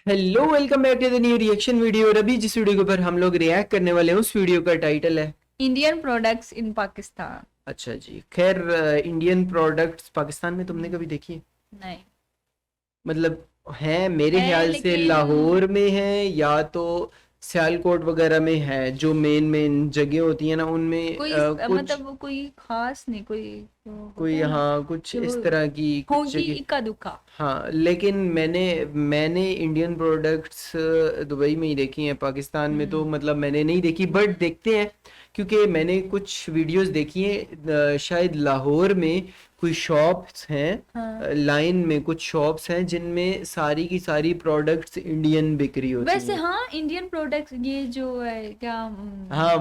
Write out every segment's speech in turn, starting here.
Hello, welcome back to the new reaction video. और अभी जिस वीडियो के ऊपर हम लोग रिएक्ट करने वाले हैं उस वीडियो का टाइटल है इंडियन प्रोडक्ट्स इन पाकिस्तान। अच्छा जी। खैर, इंडियन प्रोडक्ट्स पाकिस्तान में तुमने कभी देखी है? नहीं मतलब है, मेरे है ख्याल से लेकिन लाहौर में है या तो सियालकोट वगैरह में है, जो मेन मेन जगह होती है ना उनमें कोई कुछ मतलब वो कोई खास नहीं, कोई वो होता कोई, है ना हाँ, कुछ कि वो इस तरह की कुछ होगी जगह। इक्का दुक्का। हाँ, लेकिन मैंने इंडियन प्रोडक्ट्स दुबई में ही देखी हैं। पाकिस्तान में तो हम्म मतलब मैंने नहीं देखी, बट देखते हैं क्योंकि मैंने कुछ वीडियोस देखी हैं। शायद लाहौर में कोई शॉप्स हाँ, हैं, लाइन में कुछ शॉप्स हैं जिनमें सारी की सारी प्रोडक्ट्स इंडियन बिक्री होती वैसे हैं। हाँ इंडियन प्रोडक्ट्स ये जो है क्या हाँ,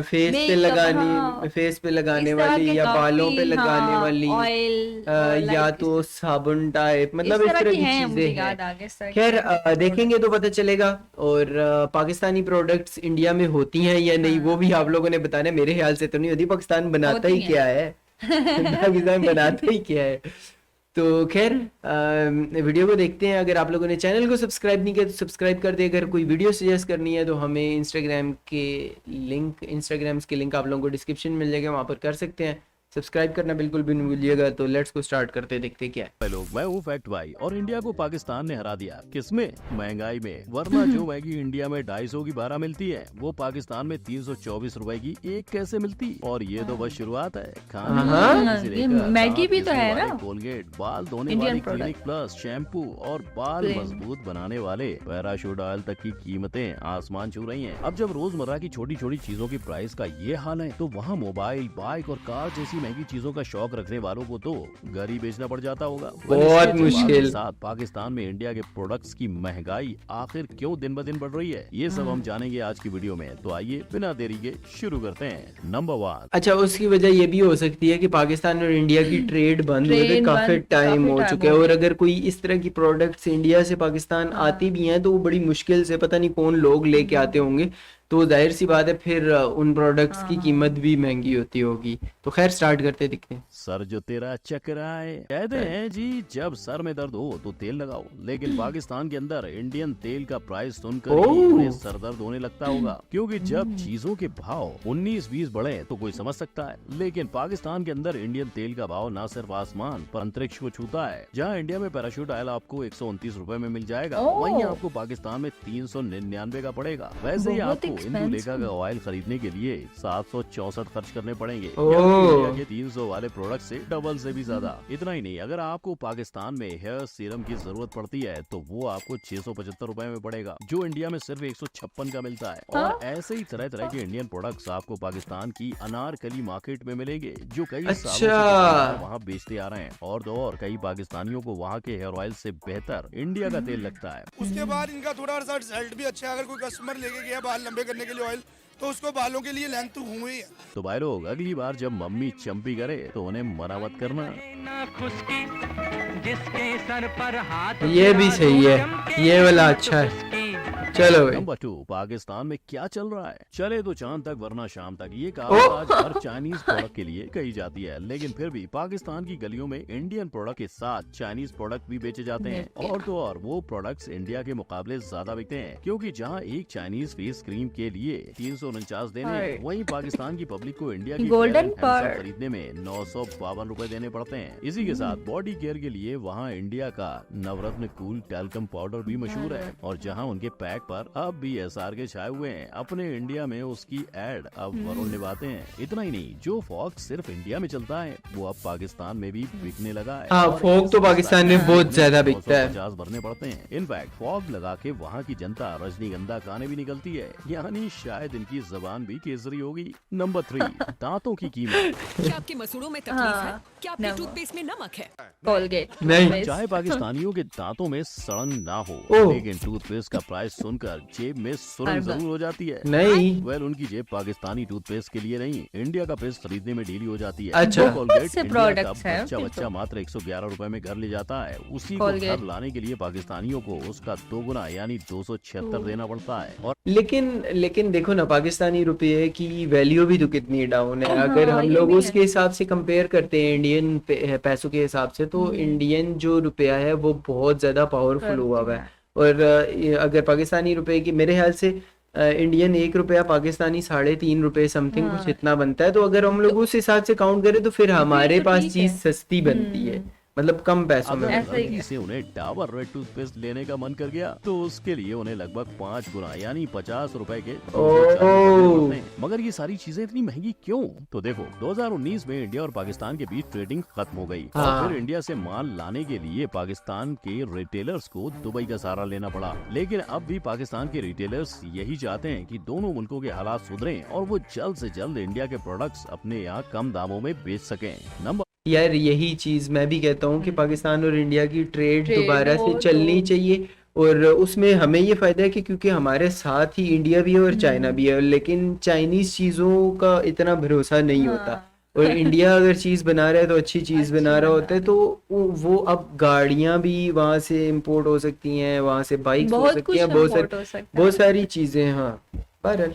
फेस पे मेकअप, लगानी, हाँ फेस पे लगाने इस तरह वाली के या बालों पे काफी, लगाने हाँ वाली, ऑयल या लाइक तो साबुन टाइप, मतलब इस इस तरह तरह की की हैं, चीजें मुझे हैं। याद आ गया इस तरह की खैर, देखेंगे प्रोडक्ट्स। तो पता चलेगा। और पाकिस्तानी प्रोडक्ट्स इंडिया में होती हैं या नहीं वो हाँ भी आप लोगों ने बताना है। मेरे ख्याल से तो नहीं होती। पाकिस्तान बनाता होती ही हैं। क्या है? पाकिस्तान बनाता ही क्या है? तो खैर, वीडियो को देखते हैं। अगर आप लोगों ने चैनल को सब्सक्राइब नहीं किया तो सब्सक्राइब कर दे। अगर कोई वीडियो सजेस्ट करनी है तो हमें इंस्टाग्राम्स के लिंक आप लोगों को डिस्क्रिप्शन में मिल जाएगा, वहाँ पर कर सकते हैं। सब्सक्राइब करना बिल्कुल भी नहीं भूलिएगा। तो लेट्स को स्टार्ट करते हैं, देखते हैं क्या है। लोग, मैं हूँ फैक्ट भाई और इंडिया को पाकिस्तान ने हरा दिया। किसमें? महंगाई में। वरना जो मैगी इंडिया में 250 की 12 मिलती है वो पाकिस्तान में 324 रुपए की एक कैसे मिलती? और ये तो बस शुरुआत है। खाने हाँ, से ये लेकर मैगी दांत भी तो घिसने है वाले ना कोलगेट, बाल धोने इंडियन वाली प्रोडक्ट। क्लिनिक प्लस शैम्पू और बाल प्लेन मजबूत बनाने वाले पैराशूट ऑयल तक की कीमतें आसमान छू रही हैं। अब जब रोजमर्रा की छोटी छोटी चीजों की प्राइस का ये हाल है तो वहाँ मोबाइल, बाइक और कार जैसी महंगी चीजों का शौक रखने वालों को तो घर ही बेचना पड़ जाता होगा। बहुत इसके मुश्किल। साथ पाकिस्तान में इंडिया के प्रोडक्ट्स की महंगाई आखिर क्यों दिन ब दिन बढ़ रही है, ये सब हम जानेंगे आज की वीडियो में। तो आइए बिना देरी के शुरू करते हैं। नंबर 1। अच्छा, उसकी वजह ये भी हो सकती है कि पाकिस्तान और इंडिया की ट्रेड बंद हुए थे, ट्रेन काफी बंद टाइम काफी हो टाइम चुके हैं। हो और गया। अगर कोई इस तरह की प्रोडक्ट्स इंडिया से पाकिस्तान आती हाँ भी हैं तो वो बड़ी मुश्किल से, पता नहीं कौन लोग लेके आते हम्म, होंगे। तो जाहिर सी बात है, फिर उन प्रोडक्ट्स हाँ की हाँ कीमत भी महंगी होती होगी। तो खैर, स्टार्ट करते दिखते हैं। सर जो तेरा चकराए, कहते हैं जी जब सर में दर्द हो तो तेल लगाओ। लेकिन पाकिस्तान के अंदर इंडियन तेल का प्राइस सुनकर ही ओह, उन्हें सर दर्द होने लगता होगा, क्योंकि जब चीजों के भाव 19-20 बढ़े तो कोई समझ सकता है। लेकिन पाकिस्तान के अंदर इंडियन तेल का भाव न सिर्फ आसमान पर अंतरिक्ष को छूता है। जहाँ इंडिया में पैराशूट ऑयल आपको 129 रुपए में मिल जाएगा, वहीं ओह आपको पाकिस्तान में 399 का पड़ेगा। वैसे ही बहुत आपको इंदुलेखा एक्सपेंसिव। का ऑयल खरीदने के लिए 764 खर्च करने पड़ेंगे, ओह, यानी कि इंडिया के 300 वाले प्रोडक्ट से डबल से भी ज्यादा। इतना ही नहीं, अगर आपको पाकिस्तान में हेयर सीरम की जरूरत पड़ती है तो वो आपको 675 रुपए में पड़ेगा, जो इंडिया में सिर्फ 156 का मिलता है। हाँ और ऐसे ही तरह तरह के इंडियन प्रोडक्ट्स आपको पाकिस्तान की अनारकली मार्केट में मिलेंगे, जो कई सालों से अच्छा, दुकानदार वहाँ बेचते आ रहे हैं। और तो और कई पाकिस्तानियों को वहाँ के हेयर ऑयल से बेहतर इंडिया का तेल लगता है। उसके बाद इनका थोड़ा सा रिजल्ट भी अच्छा है। अगर कोई कस्टमर लेके गया बाल लंबे करने के लिए ऑयल, तो उसको बालों के लिए लेंथ हुई है। तो भाई लोग, अगली बार जब मम्मी चंपी करे तो उन्हें मना मत करना। ना खुशकी जिसके सर पर हाथ ये भी फिरा सही है, चमके ये वाला हाथ अच्छा है। उसकी। चलो भाई। नंबर 2, पाकिस्तान में क्या चल रहा है? चले तो चांद तक वरना शाम तक, ये ओ, कहावत आज हर चाइनीज प्रोडक्ट के लिए कही जाती है। लेकिन फिर भी पाकिस्तान की गलियों में इंडियन प्रोडक्ट के साथ चाइनीज प्रोडक्ट भी बेचे जाते हैं। और तो और वो प्रोडक्ट्स इंडिया के मुकाबले ज्यादा बिकते हैं, क्योंकि जहां एक चाइनीज फेस क्रीम के लिए 349 देने हैं, वहीं पाकिस्तान की पब्लिक को इंडिया की golden Fair and Handsome pearl. खरीदने में 952 रुपए देने पड़ते हैं। इसी के साथ बॉडी केयर के लिए वहाँ इंडिया का नवरत्न कूल टैल्कम पाउडर भी मशहूर है। और जहाँ उनके पैक पर अब भी एसआर के छाए हुए हैं, अपने इंडिया में उसकी एड अब वरुण निभाते हैं। इतना ही नहीं, जो फॉग सिर्फ इंडिया में चलता है वो अब पाकिस्तान में भी बिकने लगा है। हाँ, और फोक तो पाकिस्तान में बहुत ज्यादा बिकता है। 950 भरने पड़ते हैं। इनफैक्ट फॉग लगा के वहाँ की जनता रजनीगंधा खाने भी निकलती है, यानी शायद इनकी जबान भी केसरी होगी। नंबर 3, दांतों की कीमत। क्या आपके मसूड़ों में तकलीफ हाँ है? क्या आपके नमक। टूथपेस्ट में नमक है? कोलगेट नहीं। चाहे पाकिस्तानियों के दांतों में सड़न ना हो, ओह, लेकिन टूथपेस्ट का प्राइस सुनकर जेब में सुरन हर्बल। जरूर हो जाती है। नहीं। वेल, उनकी जेब पाकिस्तानी टूथपेस्ट के लिए नहीं, इंडिया का पेस्ट खरीदने में ढीली हो जाती है। अच्छा। जो कोलगेट से इंडिया का products हैं बच्चा फिर बच्चा तो। मात्र 111 रुपए में घर ले जाता है, उसी को कोलगेट। घर लाने के लिए पाकिस्तानियों को उसका दोगुना यानी 276 देना पड़ता है। और लेकिन देखो ना, पाकिस्तानी रुपये की वैल्यू भी तो कितनी डाउन है। अगर हाँ हम ये लोग भी है। उसके हिसाब से कंपेयर करते हैं पैसों के हिसाब से, तो इंडियन जो रुपया है वो बहुत ज्यादा पावरफुल हुआ हुआ है। और ये अगर पाकिस्तानी रुपए की मेरे ख्याल से इंडियन 1 रुपया पाकिस्तानी 3.5 रुपए समथिंग कुछ इतना बनता है। तो अगर हम लोग उस हिसाब से काउंट करें तो फिर हमारे तो पास ठीक चीज है। सस्ती बनती है, मतलब कम पैसों में अगर ऐसा ही गलती है। से उन्हें डाबर रेड टूथपेस्ट लेने का मन कर गया तो उसके लिए उन्हें लगभग 5 गुना यानी 50 रुपए के 240 ओह। पड़ते हैं। मगर ये सारी चीजें इतनी महंगी क्यों? तो देखो 2019 में इंडिया और पाकिस्तान के बीच ट्रेडिंग खत्म हो गई हाँ। और फिर इंडिया से माल लाने के लिए पाकिस्तान के रिटेलर्स को दुबई का सहारा लेना पड़ा। लेकिन अब भी पाकिस्तान के रिटेलर्स यही चाहते हैं कि दोनों मुल्कों के हालात सुधरें और वो जल्द से जल्द इंडिया के प्रोडक्ट्स अपने यहाँ कम दामों में बेच सकें। नंबर यार यही चीज मैं भी कहता हूँ कि पाकिस्तान और इंडिया की ट्रेड ट्रेड दोबारा से हो चलनी तो- चाहिए। और उसमें हमें ये फायदा है कि क्योंकि हमारे साथ ही इंडिया भी है और चाइना भी है, लेकिन चाइनीज चीजों का इतना भरोसा नहीं होता। और इंडिया अगर चीज बना रहा है तो अच्छी चीज बना रहा होता है। तो वो अब गाड़ियां भी वहां से इंपोर्ट हो सकती हैं, वहां से बाइक्स हो बहुत सकती कुछ हैं, import हो सकता है। बहुत सारी चीजें। हाँ बहरहाल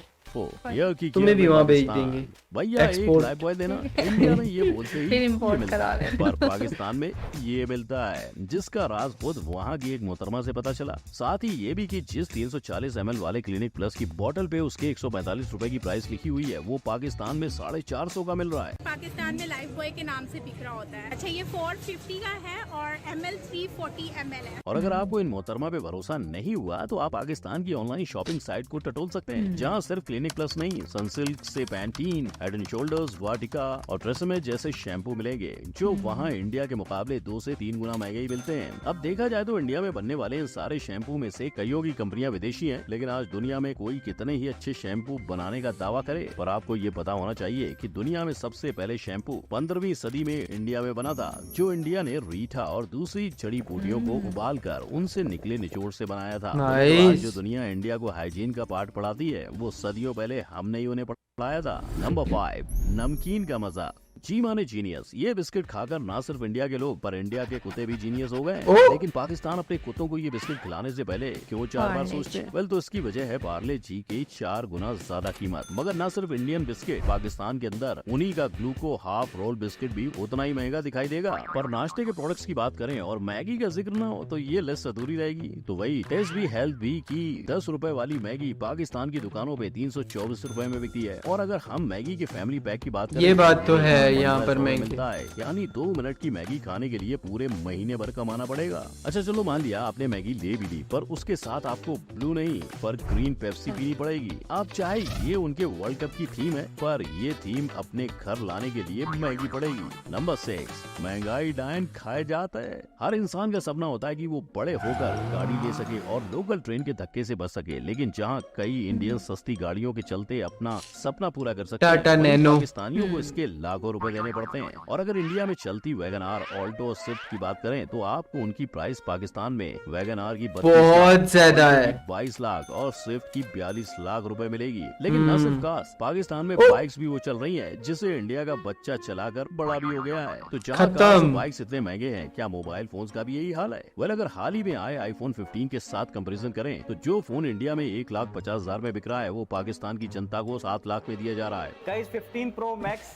यह की तुम्हें भी केयर में वहाँ भेज पाकिस्तान। देंगे। भैया एक Export। लाइफ बॉय देना। इंडिया में ये बोलते ही फिर ये import मिलता करा है, लेते। पर पाकिस्तान में ये मिलता है, जिसका राज खुद वहाँ की एक मोहतरमा से पता चला। साथ ही ये भी कि जिस 340 ml वाले क्लिनिक प्लस की बोतल पे उसके 145 रुपए की प्राइस लिखी हुई है, वो पाकिस्तान में 450 का मिल रहा है। पाकिस्तान में लाइफ बॉय के नाम से बिक रहा होता है। अच्छा, ये 450 का है और ml 340 ml है। और अगर आपको इन मोहतरमा पे भरोसा नहीं हुआ तो आप पाकिस्तान की ऑनलाइन शॉपिंग साइट को टटोल सकते हैं, जहाँ सिर्फ क्लिनिक प्लस नहीं, सनसिल्क से पैंटीन, हेड एंड शोल्डर्स, वाटिका और ट्रेसेमे जैसे शैम्पू मिलेंगे, जो वहाँ इंडिया के मुकाबले 2 से 3 गुना महंगे ही मिलते हैं। अब देखा जाए तो इंडिया में बनने वाले इन सारे शैम्पू में से कईयों की कंपनियां विदेशी हैं, लेकिन आज दुनिया में कोई कितने ही अच्छे शैम्पू बनाने का दावा करे, पर आपको ये पता होना चाहिए कि दुनिया में सबसे पहले शैम्पू 15वीं सदी में इंडिया में बना था, जो इंडिया ने रीठा और दूसरी जड़ी बूटियों को उबाल कर उनसे निकले निचोड़ से बनाया था। तो आज Nice। जो दुनिया इंडिया को हाइजीन का पाठ पढ़ाती है, वो सदियों पहले हमने ही उन्हें पढ़ाया था। नंबर 5, नमकीन का मजा। जी माने जीनियस। ये बिस्किट खाकर ना सिर्फ इंडिया के लोग पर इंडिया के कुत्ते भी जीनियस हो गए। ओह। लेकिन पाकिस्तान अपने कुत्तों को ये बिस्किट खिलाने से पहले क्यों 4 बार पार्ले सोचते हैं? जी। वेल, तो इसकी वजह है पार्ले जी की 4 गुना ज्यादा कीमत। मगर ना सिर्फ इंडियन बिस्किट, पाकिस्तान के अंदर उन्हीं का ग्लूको हाफ रोल बिस्किट भी उतना ही महंगा दिखाई देगा। पर नाश्ते के प्रोडक्ट्स की बात करें और मैगी का जिक्र ना हो तो ये लिस्ट अधूरी रहेगी। तो वही टेस्ट भी हेल्थ भी की 10 रुपए वाली मैगी पाकिस्तान की दुकानों पे 324 रुपए में बिकती है। और अगर हम मैगी के फैमिली पैक की बात करें, ये बात तो है, 15 यहाँ पर सौ में महंगी। मिलता है, यानी 2 मिनट की मैगी खाने के लिए पूरे महीने भर कमाना पड़ेगा। अच्छा चलो मान लिया आपने मैगी ले भी ली, पर उसके साथ आपको ब्लू नहीं पर ग्रीन पेप्सी पीनी पड़ेगी। आप चाहे ये उनके वर्ल्ड कप की थीम है, पर ये थीम अपने घर लाने के लिए महंगी पड़ेगी। नंबर 6, महंगाई डायन खाए जाता है। हर इंसान का सपना होता है कि वो बड़े होकर गाड़ी ले सके और लोकल ट्रेन के धक्के से बच सके, लेकिन जहाँ कई इंडियन सस्ती गाड़ियों के चलते अपना सपना पूरा कर सकते हैं, टाटा वहीं नैनो। पाकिस्तानियों को इसके लाखों रुपए देने पड़ते हैं। और अगर इंडिया में चलती वैगन आर, ऑल्टो, स्विफ्ट की बात करें तो आपको उनकी प्राइस पाकिस्तान में वैगन आर की 32 बहुत लाख, ज्यादा ऑल्टो है। की 22 लाख और स्विफ्ट की 42 लाख रुपए मिलेगी। लेकिन न सिर्फ कार्स, पाकिस्तान में ओ। बाइक्स भी वो चल रही हैं जिसे इंडिया का बच्चा चलाकर बड़ा भी हो गया है। तो जहाँ खत्म। कार्स और बाइक्स इतने महंगे हैं, क्या मोबाइल फोन्स का भी यही हाल है? वेल, अगर हाल ही में आए आईफोन 15 के साथ कंपैरिजन करें तो जो फोन इंडिया में 1,50,000 में बिक रहा है, वो पाकिस्तान की जनता को 7 लाख में दिया जा रहा है। गाइस 15 प्रो मैक्स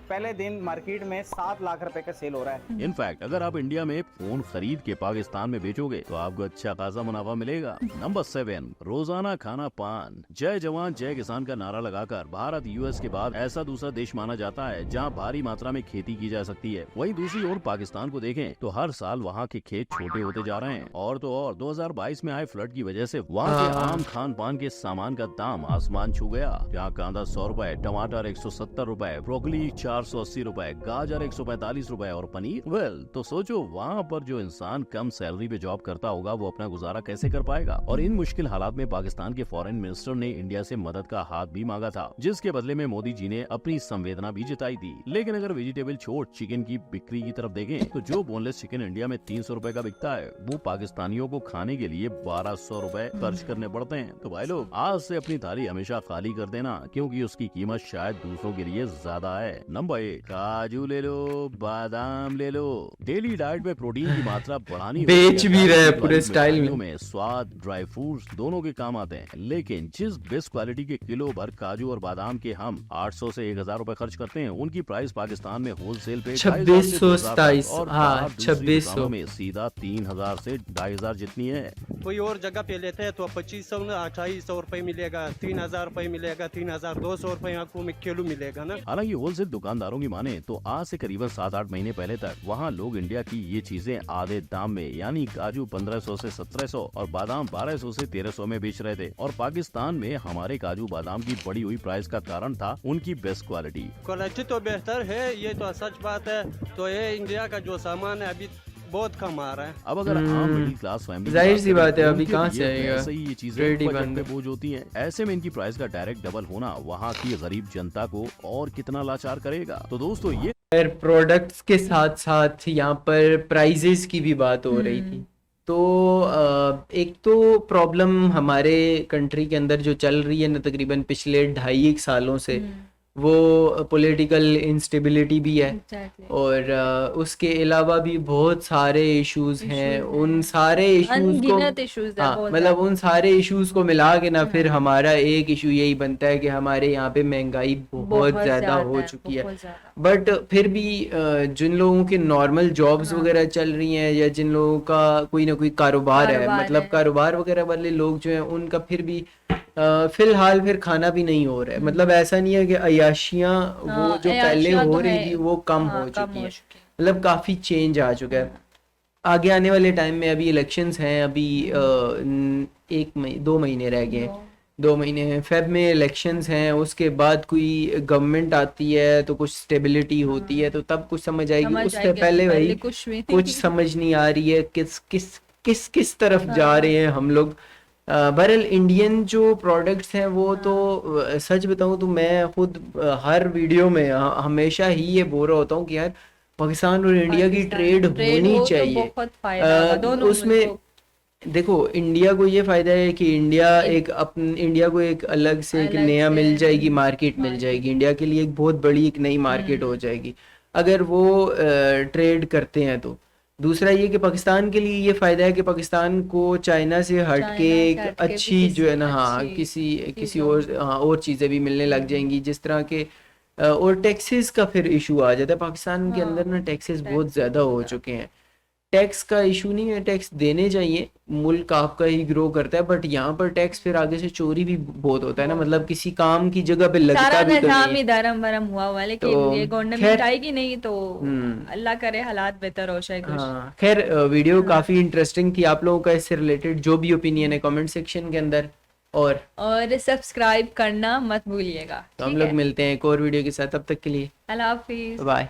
पहले दिन मार्केट में 7 लाख रुपए का सेल हो रहा है। इनफैक्ट अगर आप इंडिया में फोन खरीद के पाकिस्तान में बेचोगे तो आपको अच्छा खासा मुनाफा मिलेगा। नंबर 7, रोजाना खाना पान। जय जवान जय किसान का नारा लगाकर भारत यूएस के बाद ऐसा दूसरा देश माना जाता है जहां भारी मात्रा में खेती की जा सकती है। वहीं दूसरी ओर पाकिस्तान को देखें तो हर साल वहां के खेत छोटे होते जा रहे हैं। और तो और 2022 में आए फ्लड की वजह से वहां के आम खान पान के सामान का दाम आसमान छू गया। जहाँ कांदा 100 रुपए, टमाटर 170 रुपए, ब्रोकली 480 रुपए, गाजर 145 रुपए और पनीर। वेल, तो सोचो वहाँ पर जो इंसान कम सैलरी पे जॉब करता होगा वो अपना गुजारा कैसे कर पाएगा। और इन मुश्किल हालात में पाकिस्तान के फॉरेन मिनिस्टर ने इंडिया से मदद का हाथ भी मांगा था, जिसके बदले में मोदी जी ने अपनी संवेदना भी जताई थी। लेकिन अगर वेजिटेबल छोड़ चिकन की बिक्री की तरफ देखें तो जो बोनलेस चिकन इंडिया में 300 रुपए का बिकता है, वो पाकिस्तानियों को खाने के लिए 1200 रुपए खर्च करने पड़ते हैं। तो भाई लोग, आज से अपनी थाली हमेशा खाली कर देना, क्योंकि उसकी कीमत शायद दूसरों के लिए ज्यादा है। नंबर भाई काजू ले लो, बादाम ले लो। डेली डाइट में प्रोटीन की मात्रा बढ़ानी बेच भी रहे हैं पूरे वाली स्टाइल में। मिठाइयों में स्वाद, ड्राई फ्रूट्स दोनों के काम आते हैं। लेकिन जिस बेस्ट क्वालिटी के किलो भर काजू और बादाम के हम 800 से 1000 रुपए खर्च करते हैं, उनकी प्राइस पाकिस्तान में होलसेल पे 2627, और हाँ, बाहर दूसरी 2600 दुकानों में सीधा 3000 से 2500 जितनी है। कोई और जगह पे लेते हैं तो 2500 में 2800 रुपए मिलेगा, 3000 रुपए मिलेगा, 3200 रुपए आपको में किलो मिलेगा ना। हालांकि होलसेल दुकानदारों की माने तो आज से करीबन 7-8 महीने पहले तक वहाँ लोग इंडिया की ये चीजें आधे दाम में, यानी काजू 1500 से 1700 और बादाम 1200 से 1300 में बेच रहे थे। और पाकिस्तान में हमारे काजू बादाम की बढ़ी हुई प्राइस का कारण था उनकी बेस्ट क्वालिटी। क्वालिटी तो बेहतर है, ये तो सच बात है। तो ये इंडिया का जो सामान है अभी बहुत कम आ रहा है। अब अगर आम मिडिल क्लास फैमिली, जाहिर सी बात है, अभी कहाँ से आएगा? ऐसे ही ये चीजें रेडी बजट बंद पे बोझ होती हैं। ऐसे में इनकी प्राइस का डायरेक्ट डबल होना वहाँ की गरीब जनता को और कितना लाचार करेगा। तो दोस्तों ये फिर प्रोडक्ट्स के साथ साथ यहाँ पर प्राइजेस की भी बात हो रही थी। तो एक तो प्रॉब्लम हमारे कंट्री के अंदर जो चल रही है ना तकरीबन पिछले 2.5 सालों से, वो पॉलिटिकल इंस्टेबिलिटी भी है। एग्जैक्टली। और उसके अलावा भी बहुत सारे इश्यूज हैं। उन सारे इश्यूज को, अनगिनत इश्यूज है हाँ, बहुत मतलब उन सारे इश्यूज को मिला के ना फिर हमारा एक इशू यही बनता है कि हमारे यहाँ पे महंगाई बहुत ज्यादा हो चुकी है। बहुत ज्यादा। बट फिर भी जिन लोगों के नॉर्मल जॉब्स वगैरह चल रही हैं या जिन लोगों का कोई ना कोई कारोबार है, कारोबार मतलब है। कारोबार वगैरह वाले लोग जो हैं उनका फिर भी फिलहाल फिर खाना भी नहीं हो रहा है। मतलब ऐसा नहीं है कि अय्याशियाँ वो हाँ, जो पहले अय्याशियाँ हो तो रही है। थी वो कम हाँ, हो कम चुकी हो है। चुकी है। मतलब काफी चेंज आ चुका है। आगे आने वाले टाइम में अभी इलेक्शंस हैं, अभी 2 महीने रह गए हैं। 2 महीने हैं, फेब में इलेक्शंस हैं, उसके बाद कोई गवर्नमेंट आती है तो कुछ स्टेबिलिटी होती है, तो तब कुछ समझ आएगी। समझ उससे आएगी, पहले उससे वही पहले कुछ भी नहीं। कुछ समझ नहीं आ रही है किस तरफ जा रहे हैं हम लोग। बहरहाल इंडियन जो प्रोडक्ट्स हैं वो तो सच बताऊं तो मैं खुद हर वीडियो में हमेशा ही ये बोल रहा होता हूँ कि यार पाकिस्तान और इंडिया की ट्रेड होनी हो तो चाहिए। बहुत फायदा होगा दोनों उसमें मुल्कों देखो इंडिया को ये फायदा है कि इंडिया को एक अलग से एक नया मिल जाएगी, मार्केट मिल जाएगी। इंडिया के लिए एक बहुत बड़ी एक नई मार्केट हो जाएगी अगर वो ट्रेड करते हैं तो। दूसरा ये कि पाकिस्तान के लिए ये फायदा है कि पाकिस्तान को चाइना से हट के एक अच्छी जो है ना, हाँ, किसी और चीज़ें भी मिलने लग जाएंगी, जिस तरह के और टैक्सेस का फिर इशू आ जाता है। पाकिस्तान के अंदर ना टैक्सेस बहुत ज़्यादा हो चुके हैं। टैक्स का इशू नहीं है, टैक्स देने चाहिए, मुल्क आपका ही ग्रो करता है, बट यहाँ पर टैक्स फिर आगे से चोरी भी बहुत होता है ना। मतलब किसी काम की जगह पे लगता सारा भी तो निजाम नहीं ही है। धर्म वरम हुआ हुआ है, लेकिन तो ये गवर्नमेंट खैर, आएगी नहीं तो अल्लाह करे हालात बेहतर हो जाए कुछ। हाँ, खैर वीडियो काफी इंटरेस्टिंग थी। आप लोगों का इससे रिलेटेड जो भी ओपिनियन है कमेंट सेक्शन के अंदर, और सब्सक्राइब करना मत भूलिएगा। तो हम ठीक लोग है? मिलते हैं एक और वीडियो के साथ। तब तक के लिए अल्लाह हाफिज। बाय।